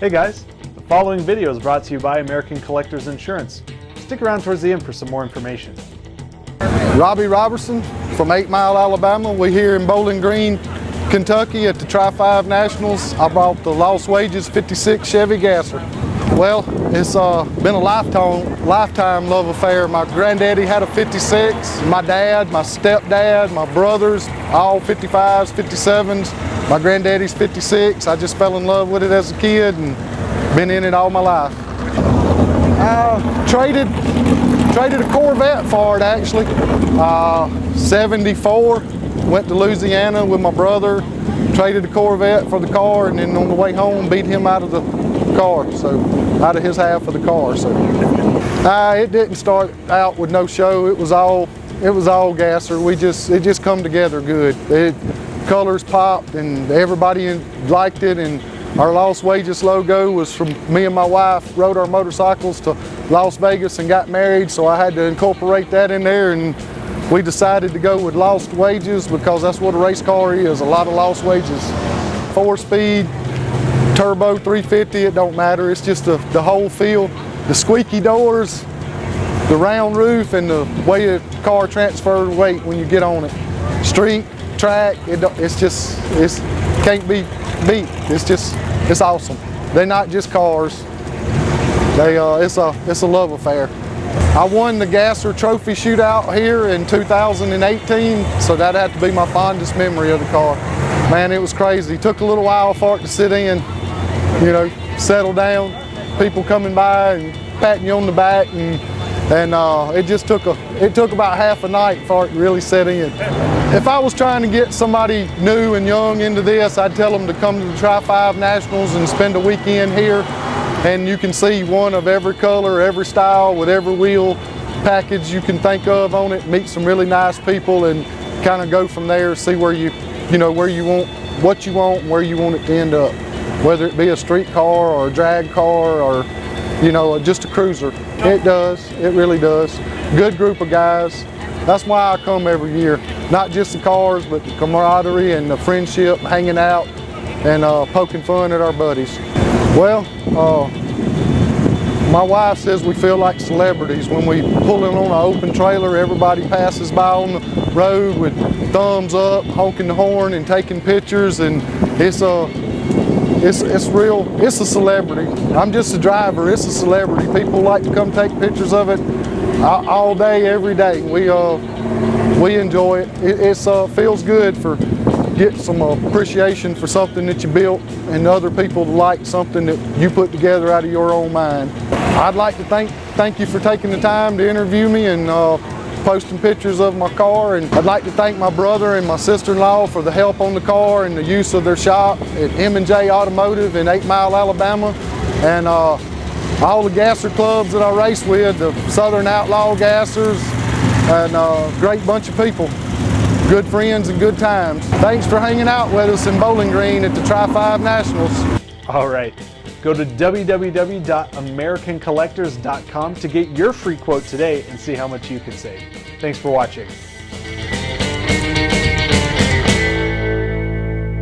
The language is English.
Hey guys, the following video is brought to you by American Collectors Insurance. Stick around towards the end for some more information. Robbie Roberson from 8 Mile, Alabama. We're here in Bowling Green, Kentucky at the Tri-Five Nationals. I brought the Lost Wages 56 Chevy Gasser. Well, it's been a lifetime love affair. My granddaddy had a 56. My dad, my stepdad, my brothers, all 55s, 57s. My granddaddy's 56. I just fell in love with it as a kid and been in it all my life. Traded a Corvette for it actually. 74, went to Louisiana with my brother, traded a Corvette for the car, and then on the way home beat him out of the car, so out of his half of the car. So it didn't start out with no show. It was all gasser. It just come together good. Colors popped and everybody liked it, and our Lost Wages logo was from me and my wife rode our motorcycles to Las Vegas and got married, so I had to incorporate that in there, and we decided to go with Lost Wages because that's what a race car is, a lot of lost wages. 4-speed, turbo 350, it don't matter, it's just the whole feel, the squeaky doors, the round roof, and the way the car transfers weight when you get on it. Street, track, it can't be beat. It's awesome. They're not just cars. It's a love affair. I won the Gasser Trophy Shootout here in 2018, so that had to be my fondest memory of the car. Man, it was crazy. It took a little while for it to sit in, you know, settle down. People coming by and patting you on the back, and it took about half a night for it to really set in. If I was trying to get somebody new and young into this, I'd tell them to come to the Tri-Five Nationals and spend a weekend here, and you can see one of every color, every style, with every wheel package you can think of on it, meet some really nice people, and kind of go from there, see where what you want and where you want it to end up, whether it be a street car or a drag car or just a cruiser. It does, it really does. Good group of guys. That's why I come every year. Not just the cars, but the camaraderie and the friendship, hanging out and poking fun at our buddies. Well, my wife says we feel like celebrities. When we pull in on an open trailer, everybody passes by on the road with thumbs up, honking the horn and taking pictures, and it's real, it's a celebrity. I'm just a driver, it's a celebrity. People like to come take pictures of it all day, every day. We enjoy it. It feels good for get some appreciation for something that you built, and other people like something that you put together out of your own mind. I'd like to thank you for taking the time to interview me and posting pictures of my car, and I'd like to thank my brother and my sister-in-law for the help on the car and the use of their shop at M&J Automotive in 8 Mile, Alabama, and all the gasser clubs that I race with, the Southern Outlaw Gassers, and a great bunch of people, good friends and good times. Thanks for hanging out with us in Bowling Green at the Tri-Five Nationals. All right, go to www.americancollectors.com to get your free quote today and see how much you could save. Thanks for watching.